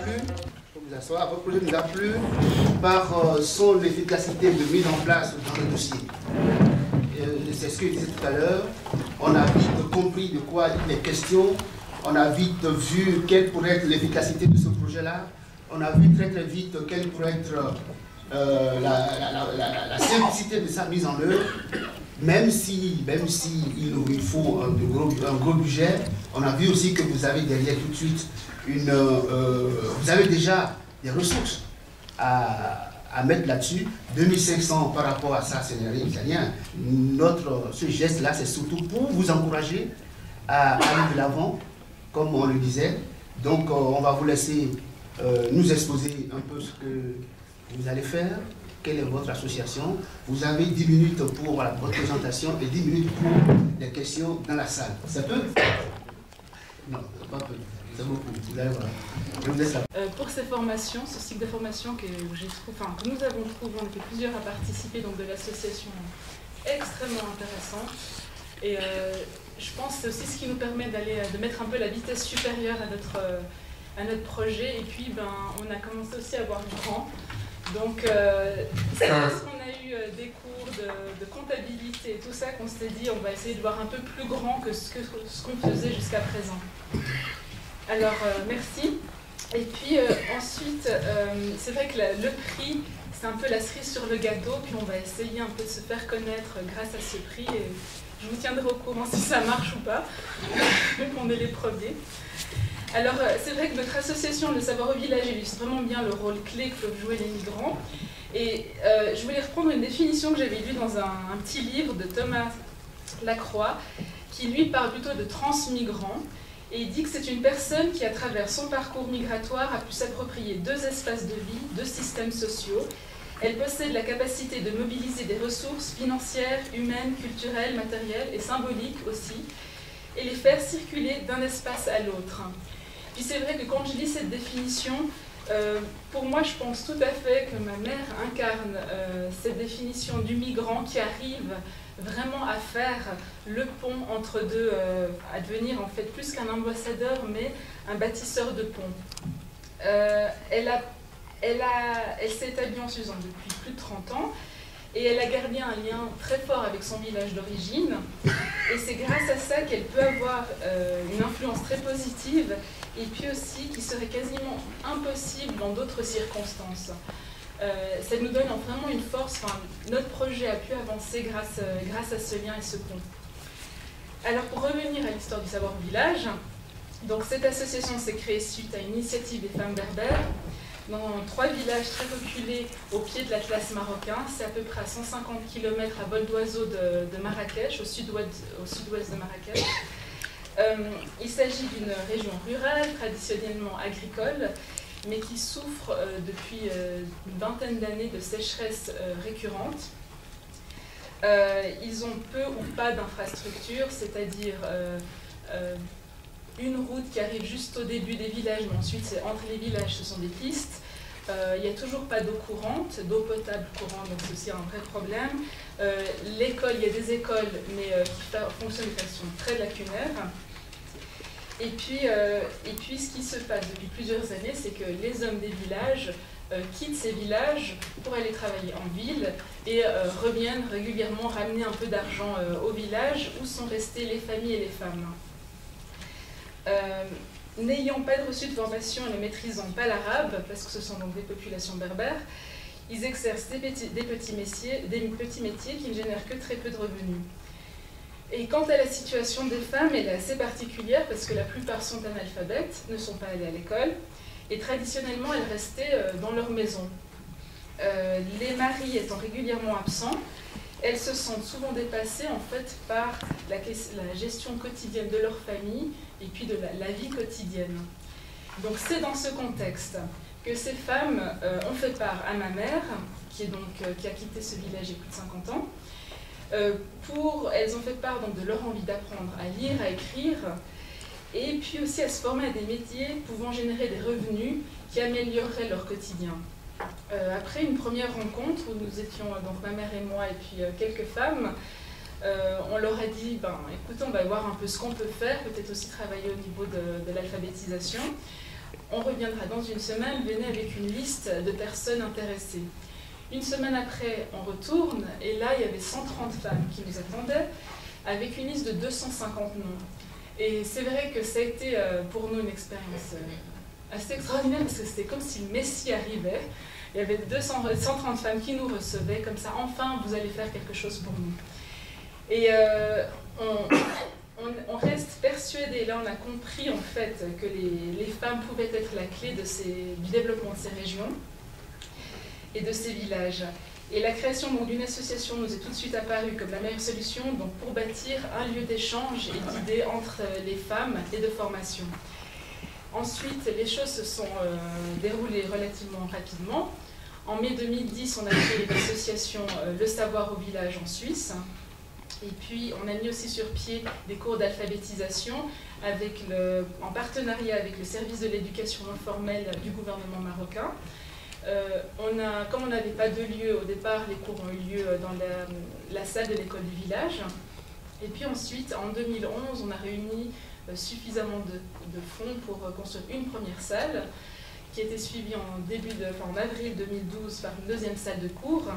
plu, votre projet nous a plu par son efficacité de mise en place dans le dossier. C'est ce que je disais tout à l'heure, on a vite compris de quoi il est question, on a vite vu quelle pourrait être l'efficacité de ce projet-là, on a vu très vite quelle pourrait être la simplicité de sa mise en œuvre, même si il faut un gros budget. On a vu aussi que vous avez derrière tout de suite vous avez déjà des ressources à mettre là-dessus. 2500 par rapport à ça, ce n'est rien. Ce geste-là, c'est surtout pour vous encourager à aller de l'avant, comme on le disait. Donc, on va vous laisser nous exposer un peu ce que vous allez faire, quelle est votre association. Vous avez 10 minutes pour votre présentation et 10 minutes pour les questions dans la salle. Ça peut? Non, pas peu. C'est beaucoup. Là, voilà. Je vous laisse là. Pour ces formations, ce cycle de formation que nous avons trouvé, on était plusieurs à participer donc de l'association, extrêmement intéressant. Et je pense que c'est aussi ce qui nous permet de mettre un peu la vitesse supérieure à notre projet. Et puis, on a commencé aussi à voir grand. Donc, c'est parce qu'on a eu des cours de comptabilité et tout ça qu'on s'est dit on va essayer de voir un peu plus grand que ce qu'on faisait jusqu'à présent. Alors, merci. Et puis ensuite, c'est vrai que le prix, c'est un peu la cerise sur le gâteau, puis on va essayer un peu de se faire connaître grâce à ce prix. Et je vous tiendrai au courant si ça marche ou pas, on est les premiers. Alors, c'est vrai que notre association, le Savoir au Village, illustre vraiment bien le rôle clé que peuvent jouer les migrants. Et je voulais reprendre une définition que j'avais lue dans un petit livre de Thomas Lacroix, qui lui parle plutôt de transmigrants. Et il dit que c'est une personne qui, à travers son parcours migratoire, a pu s'approprier 2 espaces de vie, 2 systèmes sociaux. Elle possède la capacité de mobiliser des ressources financières, humaines, culturelles, matérielles et symboliques aussi, et les faire circuler d'un espace à l'autre. Puis c'est vrai que quand je lis cette définition, pour moi, je pense tout à fait que ma mère incarne cette définition du migrant qui arrive vraiment à faire le pont entre deux, à devenir en fait plus qu'un ambassadeur, mais un bâtisseur de pont. Elle s'est établie en Suzanne depuis plus de 30 ans, et elle a gardé un lien très fort avec son village d'origine, et c'est grâce à ça qu'elle peut avoir une influence très positive, et puis aussi qui serait quasiment impossible dans d'autres circonstances. Ça nous donne vraiment une force, notre projet a pu avancer grâce à ce lien et ce pont. Alors pour revenir à l'histoire du Savoir au Village, donc cette association s'est créée suite à une initiative des femmes berbères, dans 3 villages très reculés au pied de l'Atlas marocain. C'est à peu près à 150 km à vol d'oiseau de Marrakech, au sud-ouest de Marrakech. Il s'agit d'une région rurale, traditionnellement agricole, mais qui souffre depuis une vingtaine d'années de sécheresse récurrente. Ils ont peu ou pas d'infrastructures, c'est-à-dire une route qui arrive juste au début des villages, mais ensuite entre les villages ce sont des pistes. Il n'y a toujours pas d'eau courante, d'eau potable courante, donc c'est aussi un vrai problème. L'école, il y a des écoles, mais qui fonctionnent de façon très lacunaire. Et puis ce qui se passe depuis plusieurs années, c'est que les hommes des villages quittent ces villages pour aller travailler en ville et reviennent régulièrement ramener un peu d'argent au village où sont restées les familles et les femmes. N'ayant pas reçu de formation et ne maîtrisant pas l'arabe, parce que ce sont donc des populations berbères, ils exercent des petits métiers qui ne génèrent que très peu de revenus. Et quant à la situation des femmes, elle est assez particulière parce que la plupart sont analphabètes, ne sont pas allées à l'école, et traditionnellement elles restaient dans leur maison. Les maris étant régulièrement absents, elles se sentent souvent dépassées en fait par la gestion quotidienne de leur famille et puis de la vie quotidienne. Donc c'est dans ce contexte que ces femmes ont fait part à ma mère, qui a quitté ce village il y a plus de 50 ans. Elles ont fait part donc de leur envie d'apprendre à lire, à écrire, et puis aussi à se former à des métiers pouvant générer des revenus qui amélioreraient leur quotidien. Après une première rencontre où nous étions, donc ma mère et moi, et puis quelques femmes, on leur a dit, écoutez, on va voir un peu ce qu'on peut faire, peut-être aussi travailler au niveau de l'alphabétisation. on reviendra dans une semaine, venez avec une liste de personnes intéressées. Une semaine après, on retourne, et là, il y avait 130 femmes qui nous attendaient, avec une liste de 250 noms. Et c'est vrai que ça a été pour nous une expérience assez extraordinaire, parce que c'était comme si le Messie arrivait. Il y avait 130 femmes qui nous recevaient, comme ça, enfin, vous allez faire quelque chose pour nous. Et on reste persuadés, là on a compris en fait que les femmes pouvaient être la clé du développement de ces régions et de ces villages. Et la création d'une association nous est tout de suite apparue comme la meilleure solution donc, pour bâtir un lieu d'échange et d'idées entre les femmes et de formation. Ensuite, les choses se sont déroulées relativement rapidement. En mai 2010, on a créé l'association Le Savoir au Village en Suisse. Et puis, on a mis aussi sur pied des cours d'alphabétisation en partenariat avec le service de l'éducation non formelle du gouvernement marocain. Comme on n'avait pas de lieu au départ, les cours ont eu lieu dans la salle de l'école du village. Et puis ensuite, en 2011, on a réuni suffisamment de fonds pour construire une première salle qui a été suivie en avril 2012 par une deuxième salle de cours.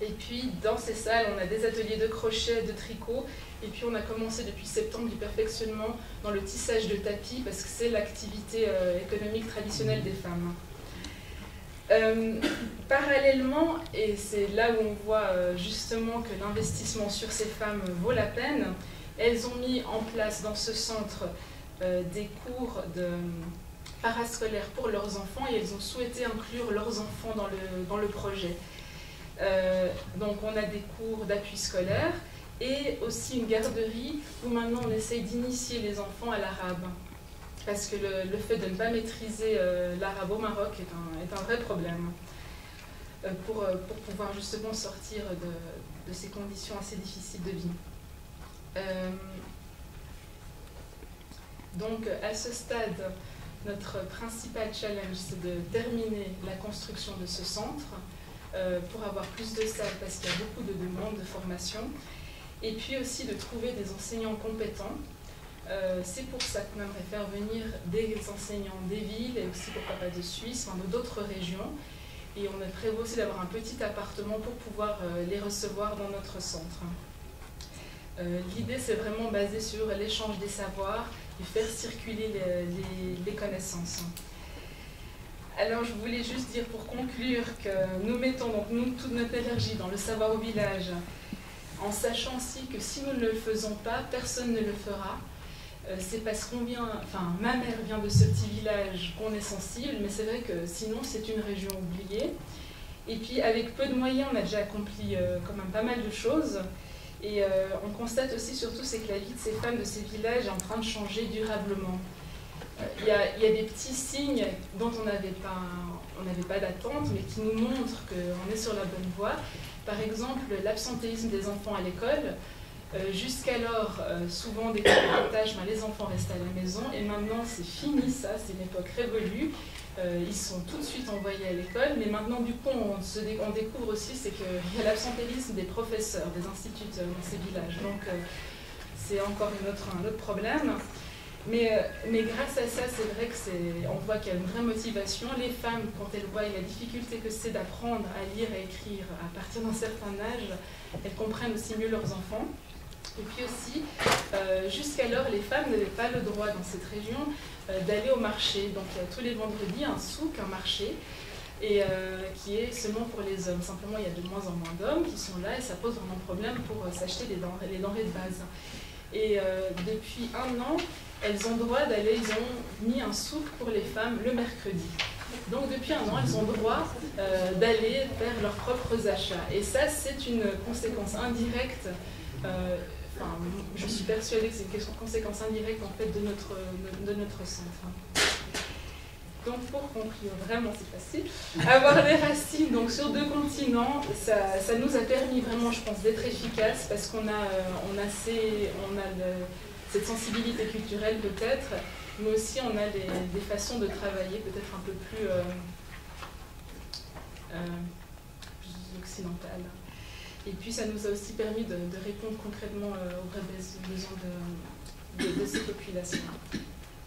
Et puis, dans ces salles, on a des ateliers de crochet, de tricot. Et puis, on a commencé depuis septembre du perfectionnement dans le tissage de tapis, parce que c'est l'activité économique traditionnelle des femmes. Parallèlement, et c'est là où on voit justement que l'investissement sur ces femmes vaut la peine, elles ont mis en place dans ce centre des cours parascolaires pour leurs enfants et elles ont souhaité inclure leurs enfants dans le projet. Donc on a des cours d'appui scolaire et aussi une garderie où maintenant on essaye d'initier les enfants à l'arabe. Parce que le fait de ne pas maîtriser l'arabe au Maroc est un vrai problème pour pouvoir justement sortir de ces conditions assez difficiles de vie. Donc à ce stade, notre principal challenge c'est de terminer la construction de ce centre pour avoir plus de salles parce qu'il y a beaucoup de demandes de formation et puis aussi de trouver des enseignants compétents. C'est pour ça qu'on aimerait faire venir des enseignants des villes et aussi pourquoi pas de Suisse, enfin, d'autres régions. Et on prévoit aussi d'avoir un petit appartement pour pouvoir les recevoir dans notre centre. L'idée c'est vraiment basé sur l'échange des savoirs et faire circuler les connaissances. Alors je voulais juste dire pour conclure que nous mettons donc toute notre énergie dans le savoir au village en sachant aussi que si nous ne le faisons pas, personne ne le fera. C'est parce ma mère vient de ce petit village qu'on est sensible, mais c'est vrai que sinon c'est une région oubliée. Et puis avec peu de moyens, on a déjà accompli quand même pas mal de choses. Et on constate aussi surtout c'est que la vie de ces femmes de ces villages est en train de changer durablement. Il y a des petits signes dont on n'avait pas d'attente, mais qui nous montrent qu'on est sur la bonne voie. Par exemple, l'absentéisme des enfants à l'école. Jusqu'alors, souvent des tâches, les enfants restent à la maison et maintenant c'est fini ça, c'est une époque révolue. Ils sont tout de suite envoyés à l'école, mais maintenant du coup on découvre aussi c'est qu'il y a l'absentéisme des professeurs, des instituteurs dans ces villages. Donc c'est encore un autre problème. Mais grâce à ça, c'est vrai qu'on voit qu'il y a une vraie motivation. Les femmes, quand elles voient la difficulté que c'est d'apprendre à lire et écrire à partir d'un certain âge, elles comprennent aussi mieux leurs enfants. Et puis aussi, jusqu'alors, les femmes n'avaient pas le droit dans cette région d'aller au marché. Donc il y a tous les vendredis un souk, un marché, et qui est seulement pour les hommes. Simplement, il y a de moins en moins d'hommes qui sont là et ça pose vraiment problème pour s'acheter les denrées de base. Et depuis 1 an, elles ont droit d'aller, ils ont mis un souk pour les femmes le mercredi. Donc depuis 1 an, elles ont droit d'aller faire leurs propres achats. Et ça, c'est une conséquence indirecte. Je suis persuadée que c'est une conséquence indirecte en fait, de notre centre. Donc pour conclure, vraiment c'est facile, avoir des racines donc, sur 2 continents, ça nous a permis vraiment, je pense, d'être efficace parce qu'on a cette sensibilité culturelle peut-être, mais aussi on a des façons de travailler peut-être un peu plus occidentales. Et puis ça nous a aussi permis de répondre concrètement aux vrais besoins de ces populations.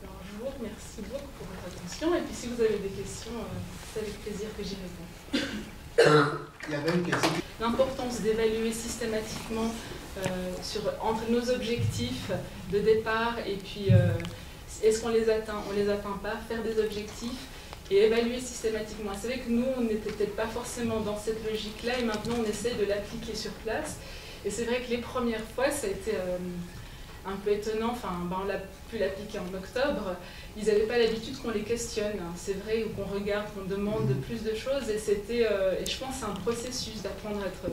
Alors je vous remercie beaucoup pour votre attention. questions. Et puis si vous avez des questions, c'est avec plaisir que j'y réponds. Il y avait une question. L'importance d'évaluer systématiquement entre nos objectifs de départ et puis est-ce qu'on les atteint, on les atteint pas, faire des objectifs et évaluer systématiquement. C'est vrai que nous, on n'était peut-être pas forcément dans cette logique-là et maintenant on essaye de l'appliquer sur place. Et c'est vrai que les premières fois, ça a été un peu étonnant. Enfin, on l'a pu l'appliquer en octobre. Ils n'avaient pas l'habitude qu'on les questionne. C'est vrai, ou qu'on regarde, qu'on demande plus de choses. Et c'était, et je pense, c'est un processus d'apprendre à être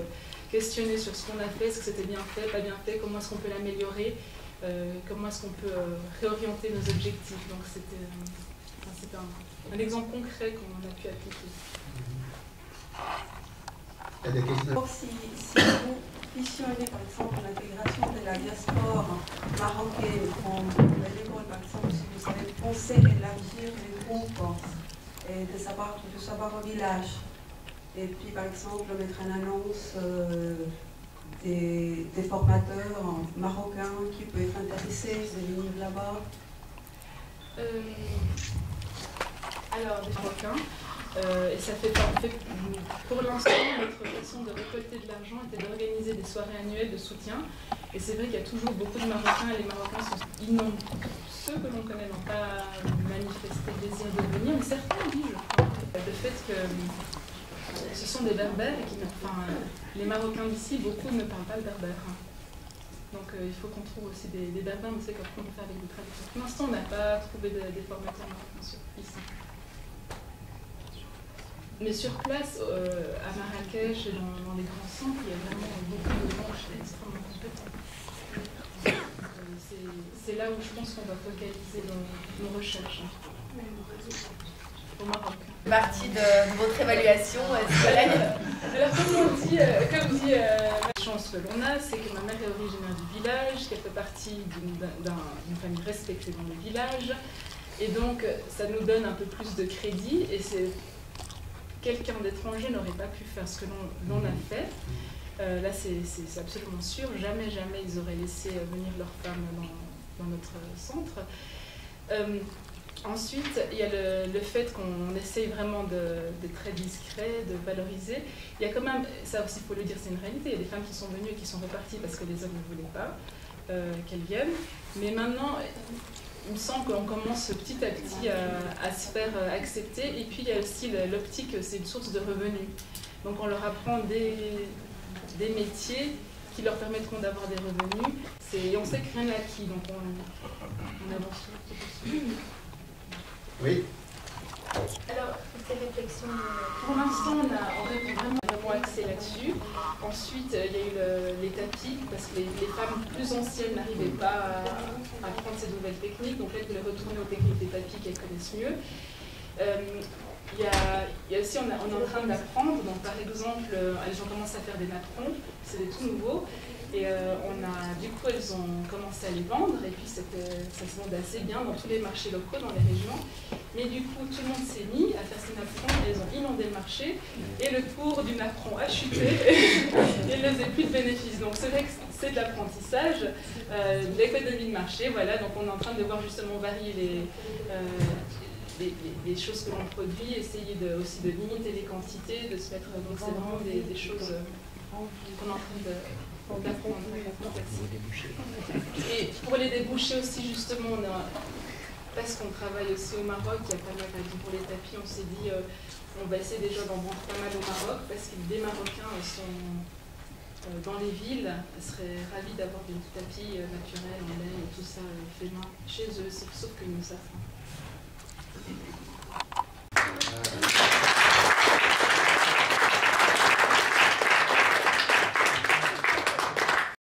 questionné sur ce qu'on a fait, est-ce que c'était bien fait, pas bien fait, comment est-ce qu'on peut l'améliorer, comment est-ce qu'on peut réorienter nos objectifs. Donc c'était un exemple concret qu'on a pu appliquer. Il y a des questions. Si vous visionnez par exemple l'intégration de la diaspora marocaine dans l'école, par exemple, si vous avez pensé élargir les groupes et de savoir au village, et puis par exemple mettre en annonce des formateurs marocains qui peuvent être intéressés de venir là-bas. Alors, des Marocains, et ça fait pour l'instant, notre façon de récolter de l'argent était d'organiser des soirées annuelles de soutien. Et c'est vrai qu'il y a toujours beaucoup de Marocains, et les Marocains, ceux que l'on connaît n'ont pas manifesté le désir de venir, mais certains, oui, je crois. Le fait que ce sont des berbères, et les Marocains d'ici, beaucoup ne parlent pas le berbère. Donc il faut qu'on trouve aussi des berbères, mais c'est qu'après on peut faire avec des traducteurs. Pour l'instant, on n'a pas trouvé des formateurs marocains ici. Mais sur place, à Marrakech et dans les grands centres, il y a vraiment beaucoup de gens extrêmement compétents. C'est là où je pense qu'on va focaliser nos recherches. Au Maroc. Partie de votre évaluation, Alors comme dit la chance que l'on a, c'est que ma mère est originaire du village, qu'elle fait partie d'une famille respectée dans le village, et donc ça nous donne un peu plus de crédit, et c'est quelqu'un d'étranger n'aurait pas pu faire ce que l'on a fait. Là c'est absolument sûr, jamais ils auraient laissé venir leurs femmes dans notre centre. Ensuite, il y a le fait qu'on essaye vraiment d'être très discret, de valoriser. Il y a quand même, ça aussi il faut le dire, c'est une réalité, il y a des femmes qui sont venues et qui sont reparties parce que les hommes ne voulaient pas qu'elles viennent. Mais maintenant, il me semble qu'on commence petit à petit à se faire accepter. Et puis il y a aussi l'optique, c'est une source de revenus. Donc on leur apprend des métiers qui leur permettront d'avoir des revenus. Et on sait que rien n'est acquis, donc on avance. Oui. Alors, ces réflexions. Pour l'instant, on répond vraiment axé là-dessus. Ensuite, il y a eu les tapis, parce que les femmes plus anciennes n'arrivaient pas à apprendre ces nouvelles techniques, donc elles voulaient retourner aux techniques des tapis qu'elles connaissent mieux. Il y a aussi, on est en train d'apprendre, donc par exemple, elles ont commencé à faire des napperons, c'est des tout nouveaux. Et du coup, elles ont commencé à les vendre, et puis ça se vendait assez bien dans tous les marchés locaux, dans les régions. Mais du coup, tout le monde s'est mis à faire ces napperons, et elles ont inondé le marché, et le cours du napperon a chuté, et elles ne faisaient plus de bénéfices. Donc c'est vrai que c'est de l'apprentissage, de l'économie de marché, voilà. Donc on est en train de voir justement varier les choses que l'on produit, essayer aussi de limiter les quantités, de se mettre. Donc c'est vraiment des choses qu'on est en train d'apprendre. Et pour les débouchés aussi, justement, parce qu'on travaille aussi au Maroc, il y a pas mal, par exemple pour les tapis, on s'est dit on va essayer déjà d'en vendre pas mal au Maroc, parce que des Marocains sont dans les villes, seraient ravis d'avoir des tapis naturels en laine et tout ça fait main chez eux, sauf qu'ils ne savent pas.